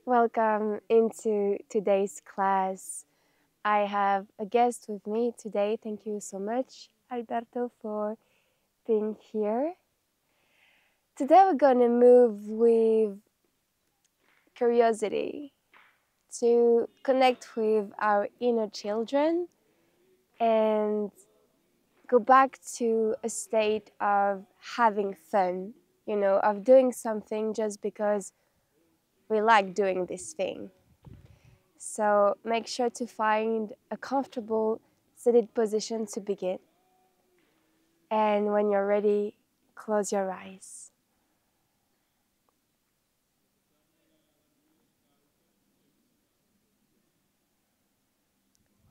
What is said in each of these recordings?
Welcome into today's class. I have a guest with me today. Thank you so much, Alberto, for being here. Today we're going to move with curiosity to connect with our inner children and go back to a state of having fun, of doing something just because we like doing this thing. So make sure to find a comfortable seated position to begin. And when you're ready, close your eyes.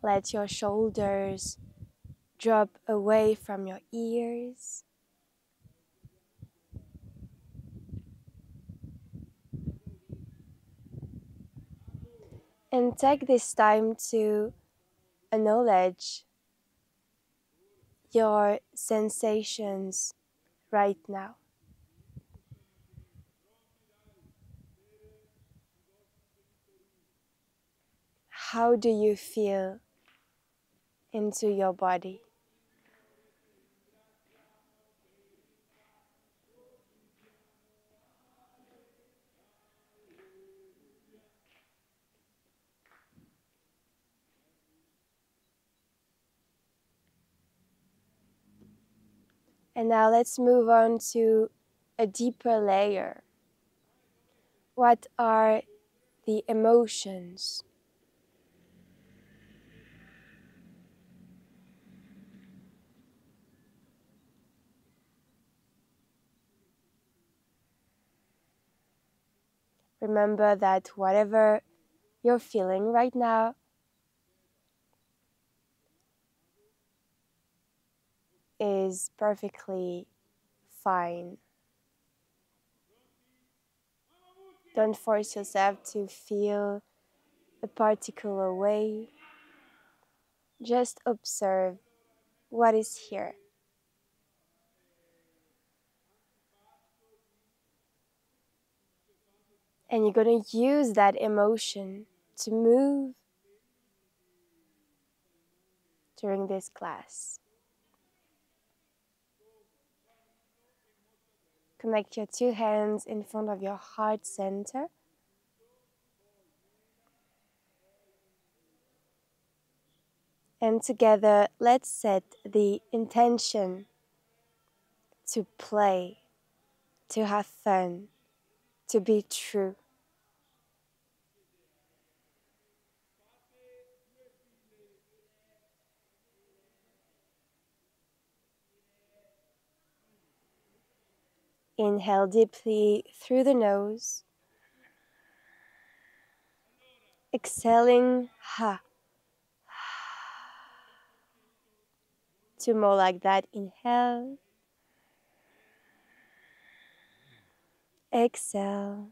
Let your shoulders drop away from your ears. And take this time to acknowledge your sensations right now. How do you feel into your body? And now let's move on to a deeper layer. What are the emotions? Remember that whatever you're feeling right now is perfectly fine. Don't force yourself to feel a particular way. Just observe what is here. And you're going to use that emotion to move during this class. Connect your two hands in front of your heart center. And together, let's set the intention to play, to have fun, to be true. Inhale deeply through the nose. Exhaling, ha. Two more like that. Inhale. Exhale.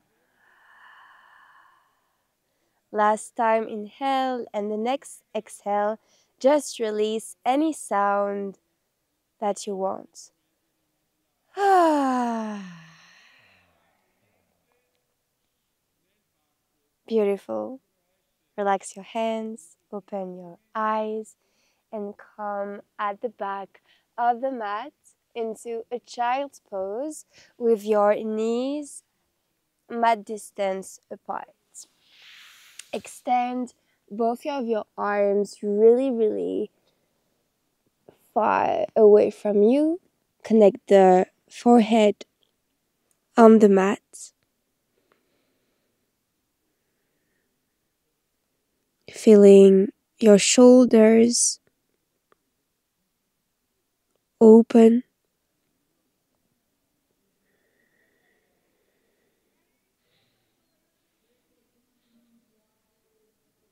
Last time, inhale, and the next exhale, just release any sound that you want. Beautiful. Relax your hands, open your eyes, and come at the back of the mat into a child's pose with your knees mat distance apart. Extend both of your arms really far away from you. Connect the forehead on the mat. Feeling your shoulders open.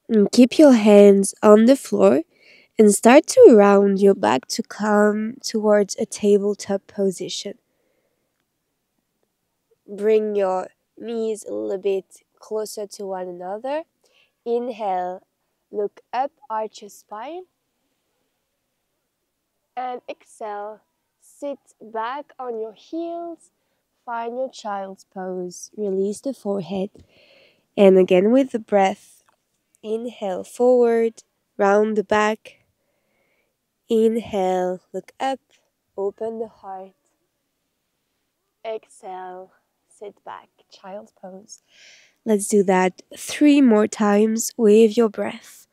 And keep your hands on the floor and start to round your back to come towards a tabletop position. Bring your knees a little bit closer to one another. Inhale, look up, arch your spine. And exhale, sit back on your heels. Find your child's pose. Release the forehead And again with the breath, inhale forward, round the back. Inhale, look up, open the heart. Exhale, sit back, child's pose. Let's do that 3 more times with your breath.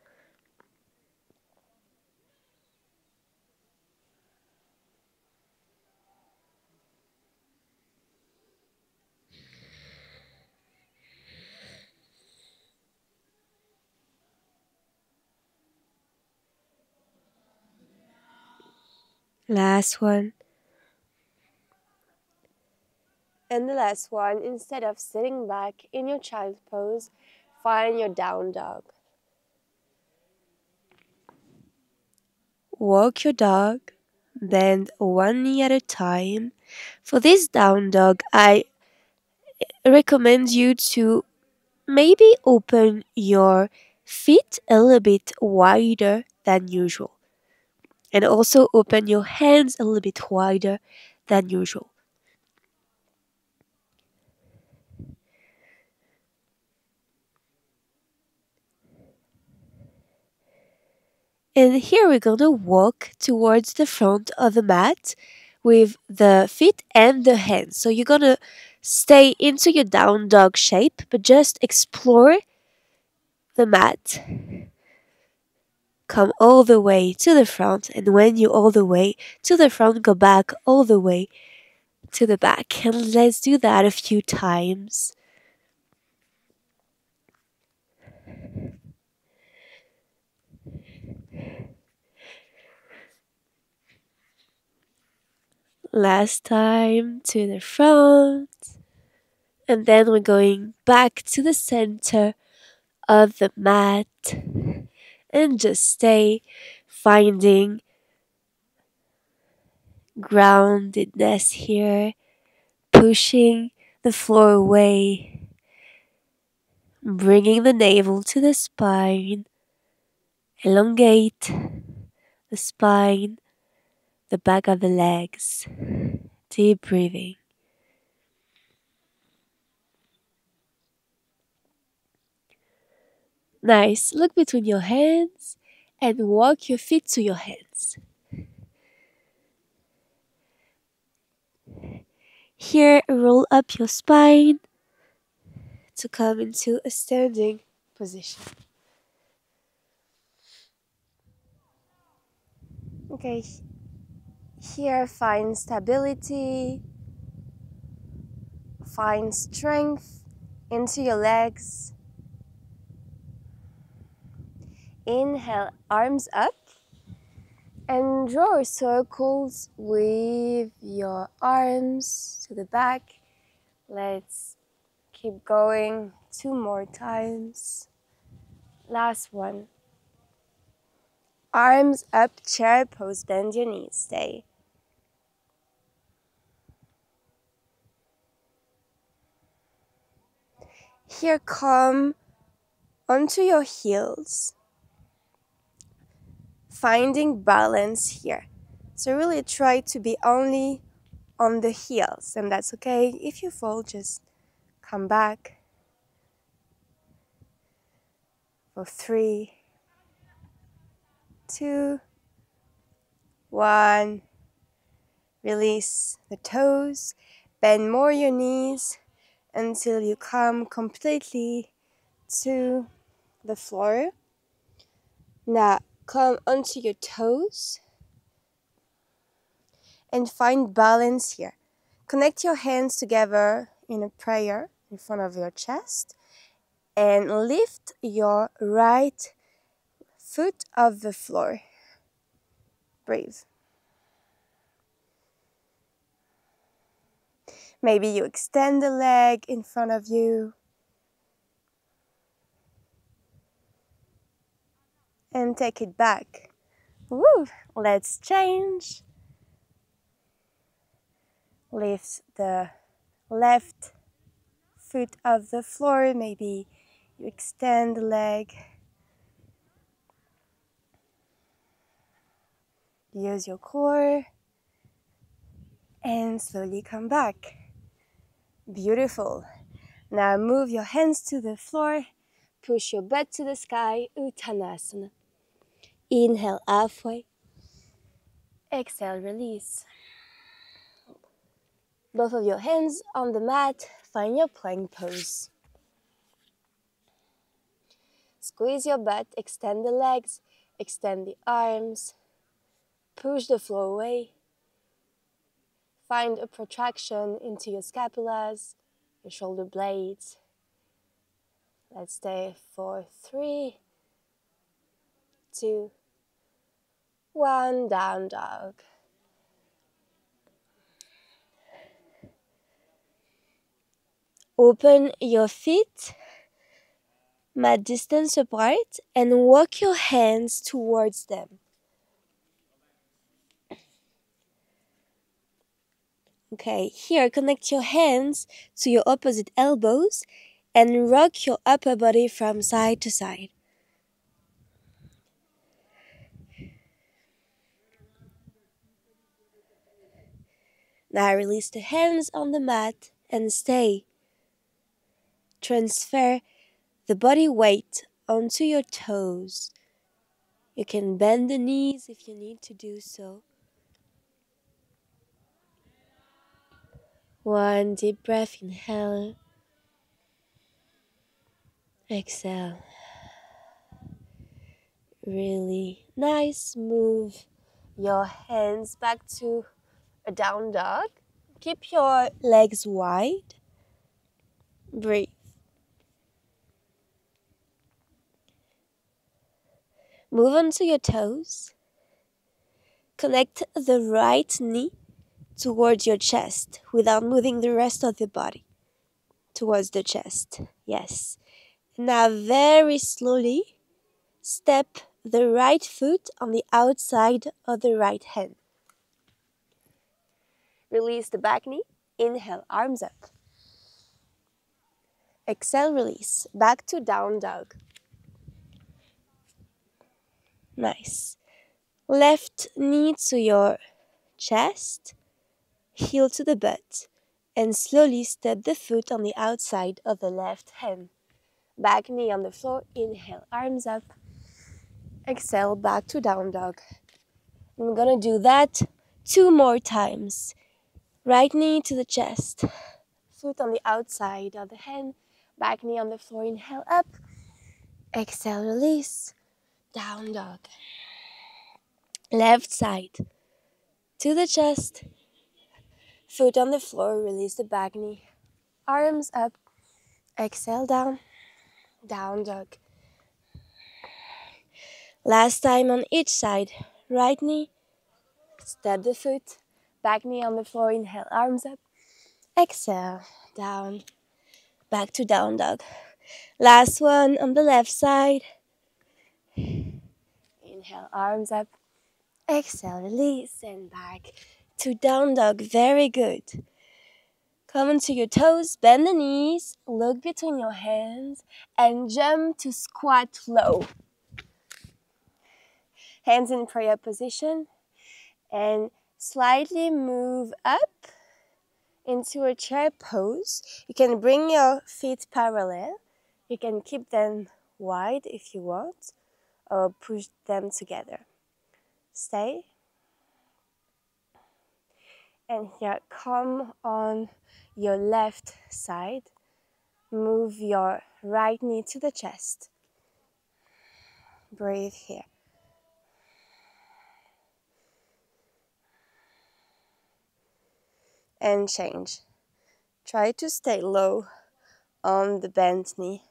Last one. And the last one, instead of sitting back in your child's pose, find your down dog. Walk your dog, bend one knee at a time. For this down dog, I recommend you to maybe open your feet a little bit wider than usual. And also open your hands a little bit wider than usual. And here we're gonna walk towards the front of the mat with the feet and the hands. So you're gonna stay into your down dog shape, but just explore the mat. Come all the way to the front, and when you're all the way to the front, go back all the way to the back. And let's do that a few times. Last time to the front. And then we're going back to the center of the mat and just stay finding groundedness here, pushing the floor away, bringing the navel to the spine, elongate the spine, the back of the legs, deep breathing. Nice. Look between your hands and walk your feet to your hands. Here, roll up your spine to come into a standing position. Okay, here find stability, find strength into your legs. Inhale, arms up, and draw circles with your arms to the back. Let's keep going 2 more times. Last one. Arms up, chair pose, bend your knees, stay. Here, come onto your heels, finding balance here. So really try to be only on the heels, and that's okay. If you fall, just come back for 3, 2, 1. Release the toes, bend more your knees until you come completely to the floor. Now come onto your toes and find balance here. Connect your hands together in a prayer in front of your chest and lift your right foot off the floor. Breathe. Maybe you extend the leg in front of you and take it back. Woo! Let's change. Lift the left foot off the floor. Maybe you extend the leg. Use your core and slowly come back. Beautiful. Now move your hands to the floor. Push your butt to the sky, Uttanasana. Inhale halfway. Exhale, release. Both of your hands on the mat. Find your plank pose. Squeeze your butt, extend the legs, extend the arms. Push the floor away. Find a protraction into your scapulas, your shoulder blades. Let's stay for 3, 2, 1, down dog. Open your feet, mat distance apart, and walk your hands towards them. Okay, here connect your hands to your opposite elbows and rock your upper body from side to side. Now release the hands on the mat and stay. Transfer the body weight onto your toes. You can bend the knees if you need to do so. One deep breath, inhale. Exhale. Really nice. Move your hands back to a down dog. Keep your legs wide. Breathe. Move onto your toes. Connect the right knee towards your chest without moving the rest of the body. Towards the chest. Yes. Now very slowly step the right foot on the outside of the right hand. Release the back knee. Inhale, arms up. Exhale, release. Back to down dog. Nice. Left knee to your chest, heel to the butt, and slowly step the foot on the outside of the left hand. Back knee on the floor. Inhale, arms up. Exhale, back to down dog. And we're gonna do that 2 more times. Right knee to the chest, foot on the outside of the hand, back knee on the floor. Inhale up, exhale, release, down dog. Left side to the chest, foot on the floor, release the back knee, arms up, exhale, down, down dog. Last time on each side. Right knee, step the foot, back knee on the floor. Inhale, arms up, exhale, down, back to down dog. Last one on the left side. Inhale, arms up. Exhale, release, and back to down dog. Very good. Come onto your toes, bend the knees, look between your hands, and jump to squat low. Hands in prayer position, and slightly move up into a chair pose. You can bring your feet parallel. You can keep them wide if you want, or push them together. Stay. And here, come on your left side. Move your right knee to the chest. Breathe here. And change. Try to stay low on the bent knee.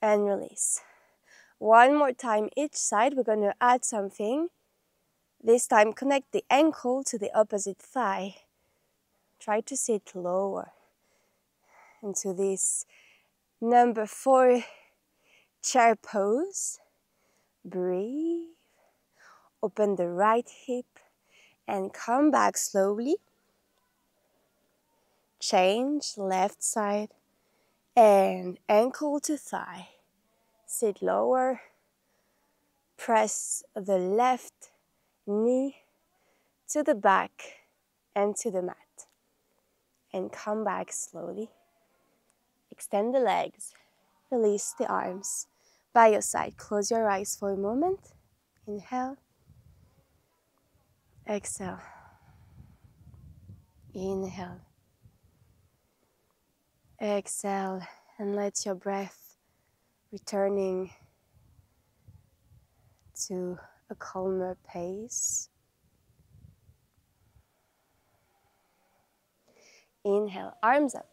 And release. One more time each side. We're going to add something. This time connect the ankle to the opposite thigh. Try to sit lower into this number 4 chair pose. Breathe. Open the right hip and come back slowly. Change left side and ankle to thigh. Sit lower. Press the left knee to the back and to the mat. And come back slowly. Extend the legs. Release the arms by your side. Close your eyes for a moment. Inhale. Exhale. Inhale. Exhale. And let your breath returning to a calmer pace. Inhale, arms up.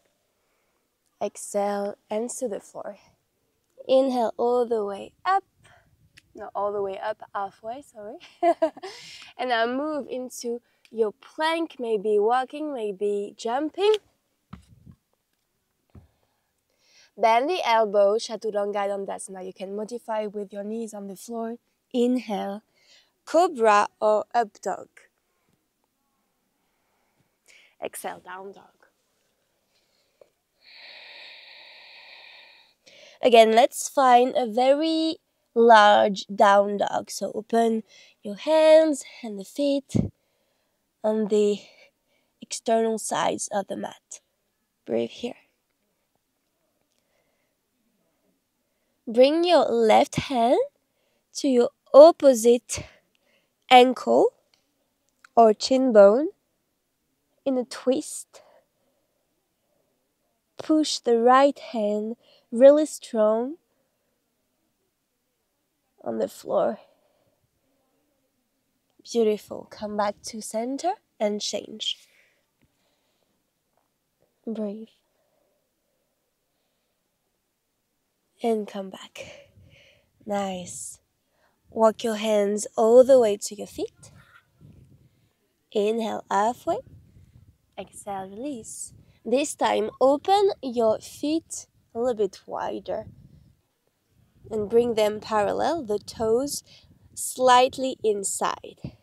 Exhale, hands to the floor. Inhale all the way up. No, all the way up, halfway, sorry. And now move into your plank, maybe walking, maybe jumping. Bend the elbow, Chaturanga Dandasana. You can modify with your knees on the floor. Inhale, Cobra or Up Dog. Exhale, Down Dog. Again, let's find a very large Down Dog. So open your hands and the feet on the external sides of the mat. Breathe here. Bring your left hand to your opposite ankle or chin bone in a twist. Push the right hand really strong on the floor. Beautiful. Come back to center and change. Breathe. And come back. Nice. Walk your hands all the way to your feet. Inhale halfway. Exhale, release. This time, open your feet a little bit wider and bring them parallel, the toes slightly inside.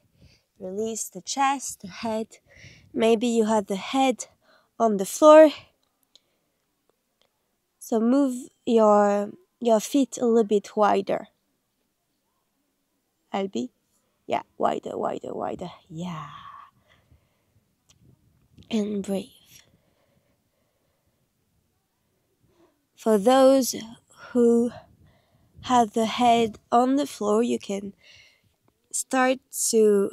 Release the chest, the head. Maybe you have the head on the floor. So move your feet a little bit wider. Albi? Yeah, wider, wider, wider. Yeah. And breathe. For those who have the head on the floor, you can start to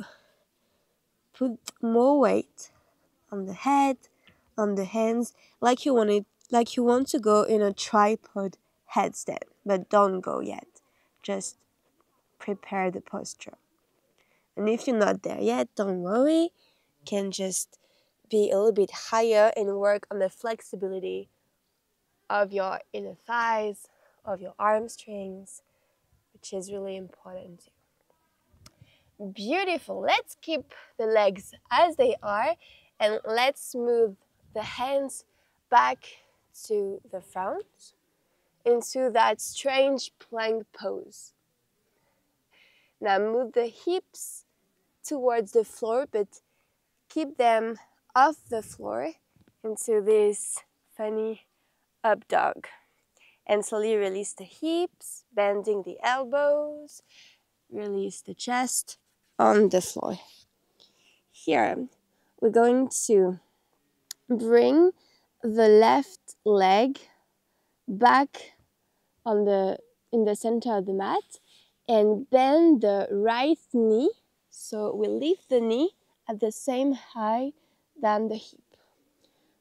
put more weight on the head, on the hands, like you want to go in a tripod headstand, but don't go yet. Just prepare the posture. And if you're not there yet, don't worry. You can just be a little bit higher and work on the flexibility of your inner thighs, of your hamstrings, which is really important too. Beautiful. Let's keep the legs as they are and let's move the hands back to the front into that strange plank pose. Now move the hips towards the floor, but keep them off the floor into this funny up dog. And slowly release the hips, bending the elbows, release the chest on the floor. Here, we're going to bring the left leg back in the center of the mat and bend the right knee. So we lift the knee at the same height than the hip.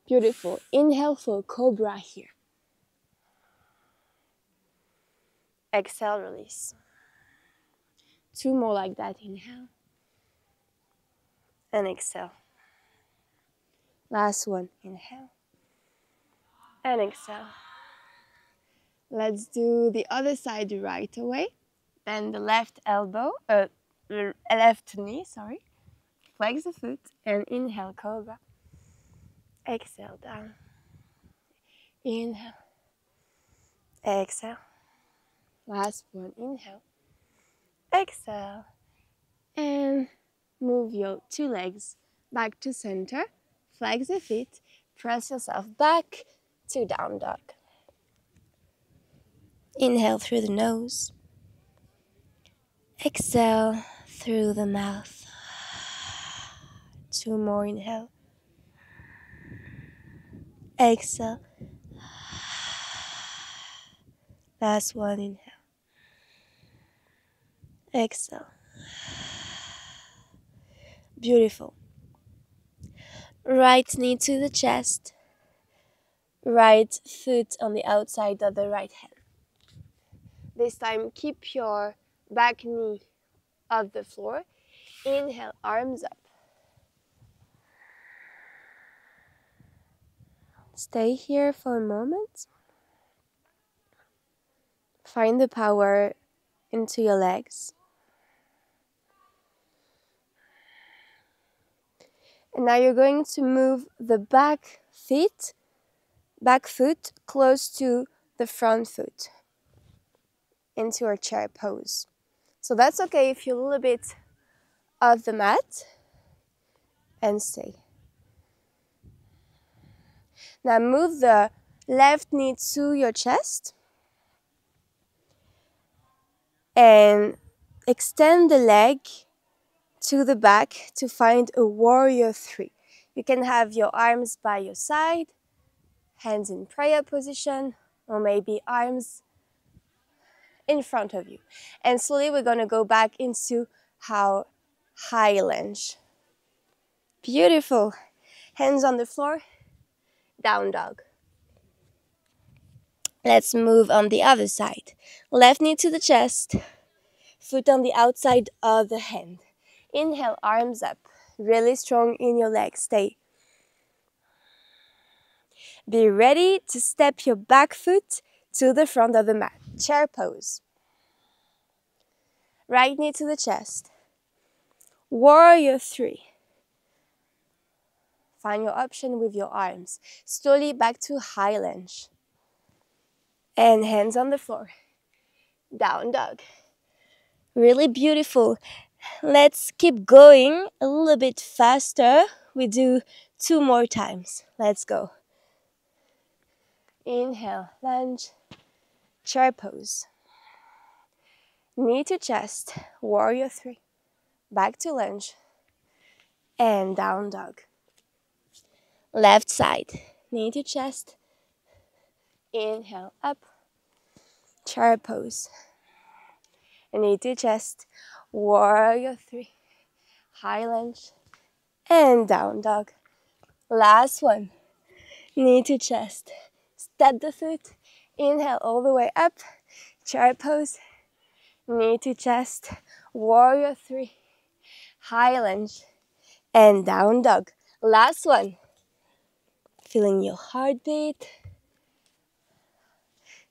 Beautiful. Inhale for cobra here. Exhale, release. 2 more like that. Inhale. And exhale. Last one. Inhale. And exhale. Let's do the other side right away. Bend the left left knee, sorry. Flex the foot and inhale, cobra. Exhale, down. Inhale. Exhale. Last one, inhale. Exhale. And move your 2 legs back to center. Flex the feet. Press yourself back to down dog. Inhale through the nose. Exhale through the mouth. 2 more, inhale. Exhale. Last one, inhale. Exhale. Beautiful. Right knee to the chest. Right foot on the outside of the right hand. This time, keep your back knee off the floor. Inhale, arms up. Stay here for a moment. Find the power into your legs. And now you're going to move the back foot close to the front foot into your chair pose. So that's okay if you're a little bit off the mat, and stay. Now move the left knee to your chest and extend the leg to the back to find a warrior 3. You can have your arms by your side, hands in prayer position, or maybe arms in front of you. And slowly we're going to go back into our high lunge. Beautiful. Hands on the floor, down dog. Let's move on the other side. Left knee to the chest, foot on the outside of the hand. Inhale, arms up. Really strong in your legs. Stay. Be ready to step your back foot to the front of the mat. Chair pose. Right knee to the chest. Warrior 3. Find your option with your arms. Slowly back to high lunge. And hands on the floor. Down dog. Really beautiful. Let's keep going a little bit faster. We do 2 more times. Let's go. Inhale, lunge, chair pose. Knee to chest, warrior 3. Back to lunge. And down dog. Left side, knee to chest. Inhale, up, chair pose. Knee to chest, warrior 3. High lunge. And down dog. Last one. Knee to chest. Step the foot. Inhale all the way up. Chair pose. Knee to chest. Warrior 3. High lunge. And down dog. Last one. Feeling your heartbeat.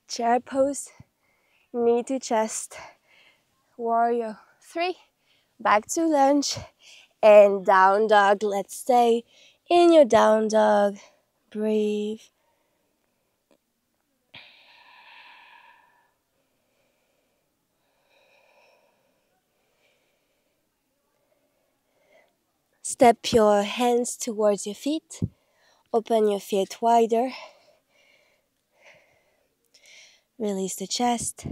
Chair pose. Knee to chest. Warrior 3. Back to lunge. And down dog. Let's stay in your down dog. Breathe. Step your hands towards your feet. Open your feet wider. Release the chest.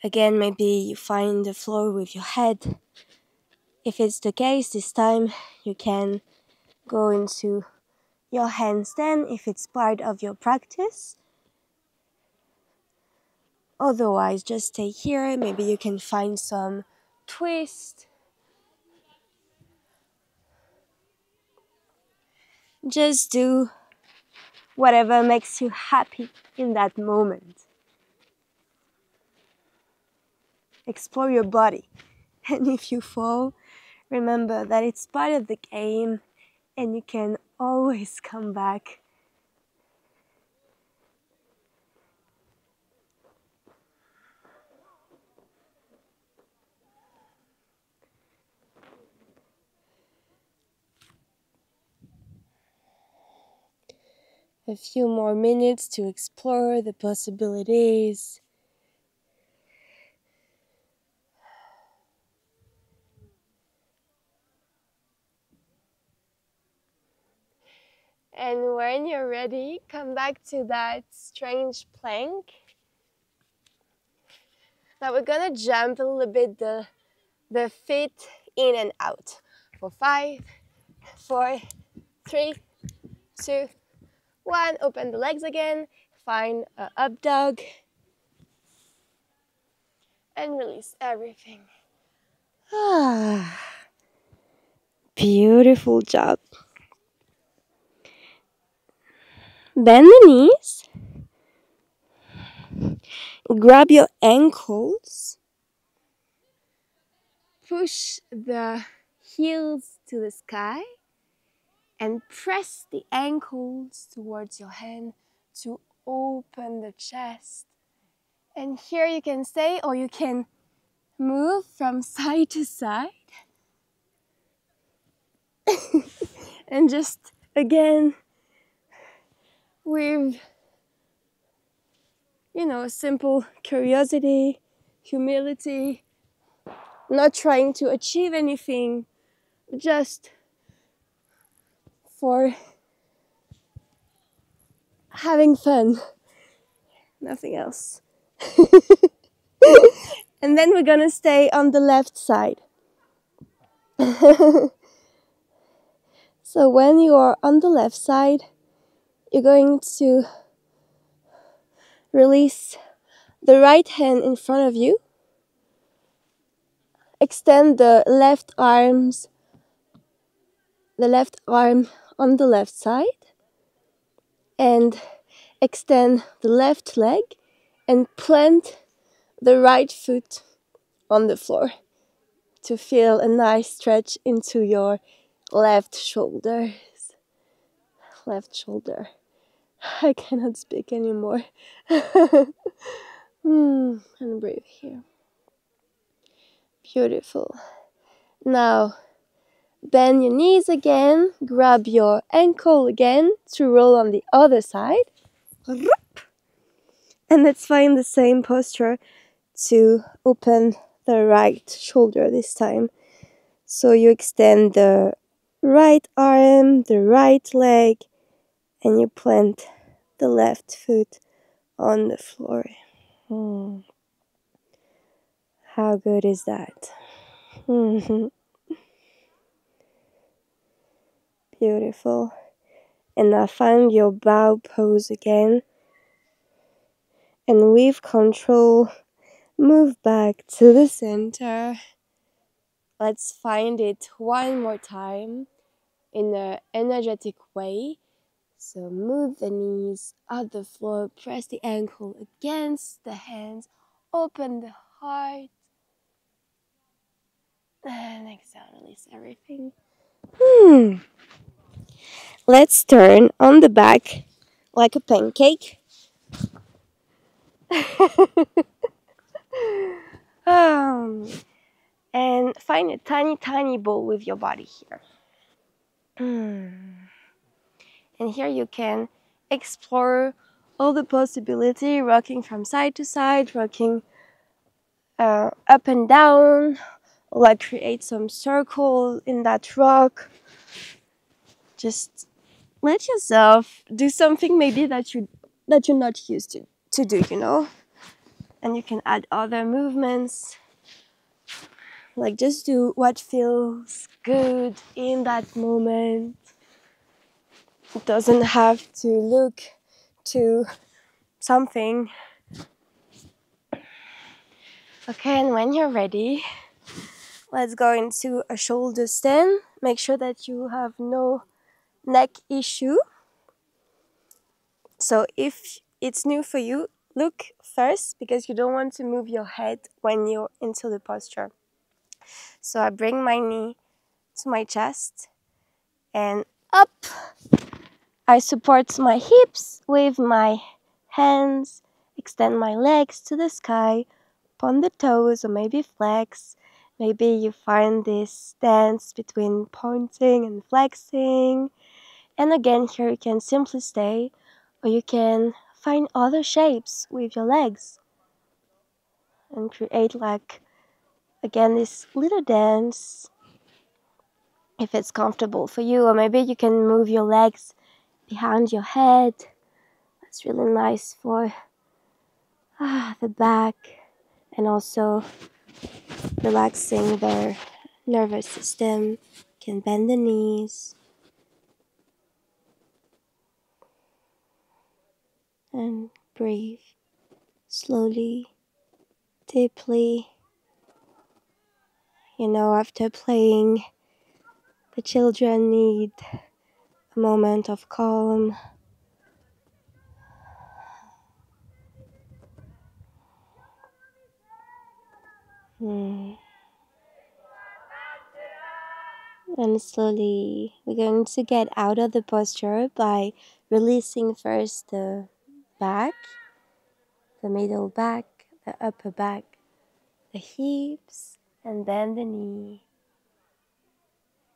Again, maybe you find the floor with your head. If it's the case, this time you can go into your handstand if it's part of your practice. Otherwise, just stay here. Maybe you can find some twist. Just do whatever makes you happy in that moment. Explore your body. And if you fall, remember that it's part of the game and you can always come back. A few more minutes to explore the possibilities. And when you're ready, come back to that strange plank. Now we're gonna jump a little bit the feet in and out for 5, 4, 3, 2, 1. Open the legs again. Find a up dog. And release everything. Ah, beautiful job. Bend the knees. Grab your ankles. Push the heels to the sky. And press the ankles towards your hand to open the chest. And here you can stay, or you can move from side to side. And just again, with, simple curiosity, humility, not trying to achieve anything, just for having fun, nothing else. And then we're gonna stay on the left side. So when you are on the left side, you're going to release the right hand in front of you. Extend the left arm on the left side. And extend the left leg and plant the right foot on the floor to feel a nice stretch into your left shoulder. I cannot speak anymore. And breathe here. Beautiful. Now, bend your knees again. Grab your ankle again to roll on the other side. And let's find the same posture to open the right shoulder this time. So you extend the right arm, the right leg, and you plant the left foot on the floor. How good is that? Beautiful. And now find your bow pose again. And with control, move back to the center. Let's find it one more time in an energetic way. So move the knees at the floor, press the ankle against the hands, open the heart, and exhale, release everything. Let's turn on the back like a pancake. And find a tiny ball with your body here. And here you can explore all the possibility, rocking from side to side, rocking up and down, like create some circle in that rock. Just let yourself do something maybe that you're not used to do, and you can add other movements, like just do what feels good in that moment. It doesn't have to look to something. Okay, and when you're ready, let's go into a shoulder stand. Make sure that you have no neck issue. So if it's new for you, look first, because you don't want to move your head when you're into the posture. So I bring my knee to my chest and up. I support my hips with my hands, extend my legs to the sky, point the toes or maybe flex. Maybe you find this dance between pointing and flexing. And again, here you can simply stay, or you can find other shapes with your legs and create, like, again, this little dance if it's comfortable for you. Or maybe you can move your legs behind your head. That's really nice for the back, and also relaxing their nervous system. You can bend the knees. and breathe slowly, deeply. After playing, the children need a moment of calm. Hmm. And slowly, we're going to get out of the posture by releasing first the back, the middle back, the upper back, the hips, and then the knee.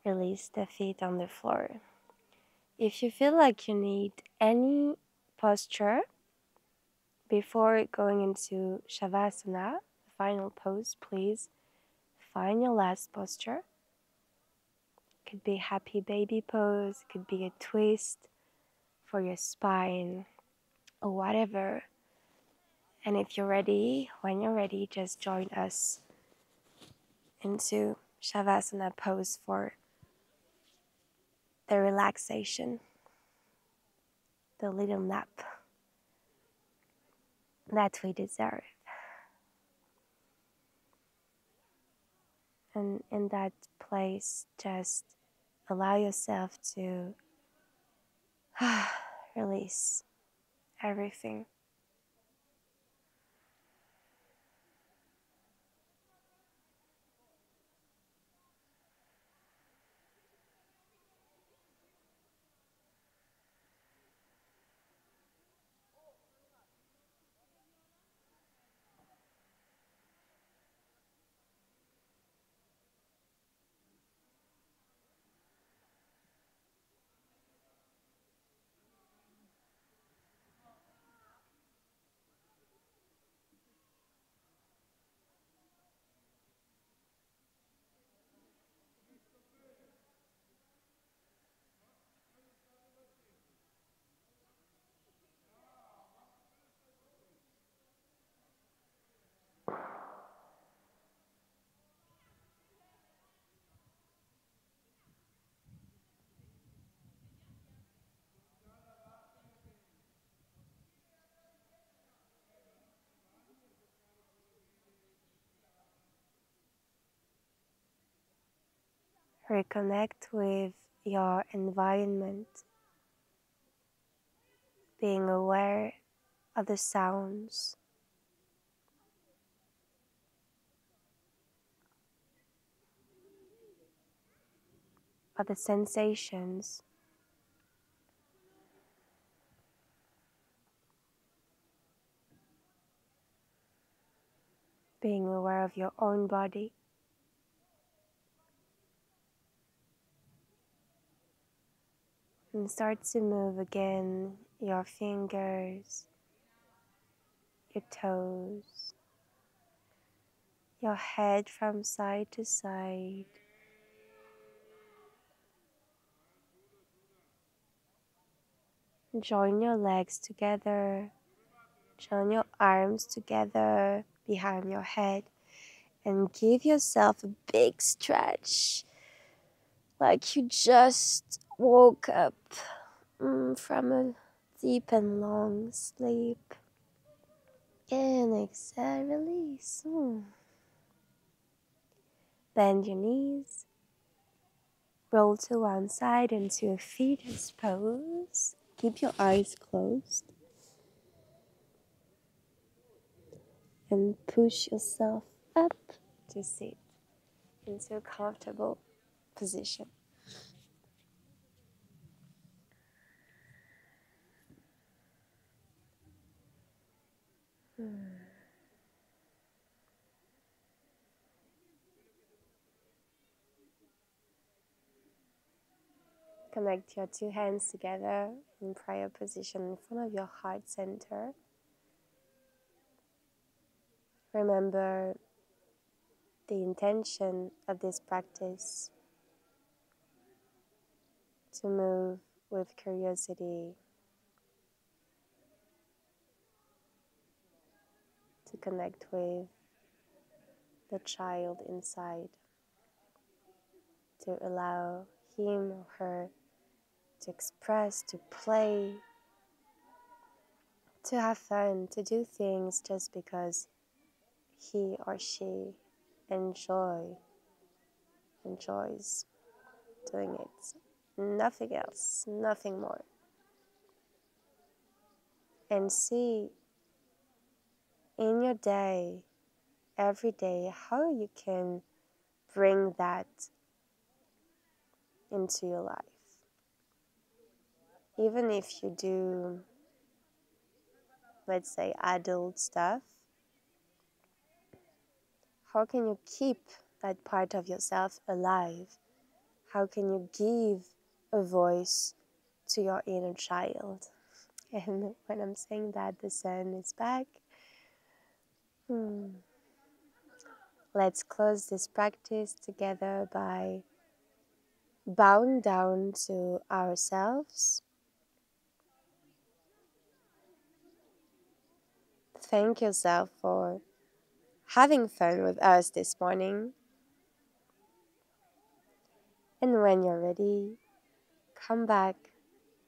Release the feet on the floor. If you feel like you need any posture before going into Shavasana, the final pose, please find your last posture. Could be happy baby pose, could be a twist for your spine, or whatever. And if you're ready, when you're ready, just join us into Shavasana pose for the relaxation, the little nap that we deserve. And in that place, just allow yourself to release everything. Reconnect with your environment, being aware of the sounds, of the sensations, being aware of your own body. And start to move again your fingers, your toes, your head from side to side. Join your legs together, join your arms together behind your head, and give yourself a big stretch, like you just woke up from a deep and long sleep. And exhale, release. Bend your knees, roll to one side into a fetus pose. Keep your eyes closed and push yourself up to sit into a comfortable position. Connect your two hands together in prayer position in front of your heart center. Remember the intention of this practice: to move with curiosity, to connect with the child inside, to allow him or her to express, to play, to have fun, to do things just because he or she enjoys doing it. Nothing else, nothing more. And see in your day, every day, how you can bring that into your life. Even if you do, let's say, adult stuff, how can you keep that part of yourself alive? How can you give a voice to your inner child? And when I'm saying that, the sun is back. Let's close this practice together by bowing down to ourselves. Thank yourself for having fun with us this morning. And when you're ready, come back,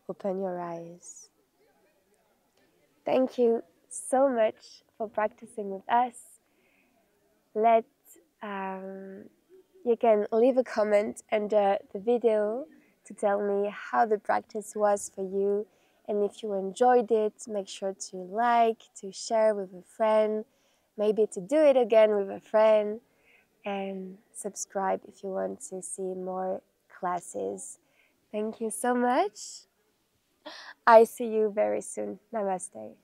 open your eyes. Thank you so much for practicing with us. You can leave a comment under the video to tell me how the practice was for you. And if you enjoyed it, make sure to like, to share with a friend, maybe to do it again with a friend, and subscribe if you want to see more classes. Thank you so much. I see you very soon. Namaste.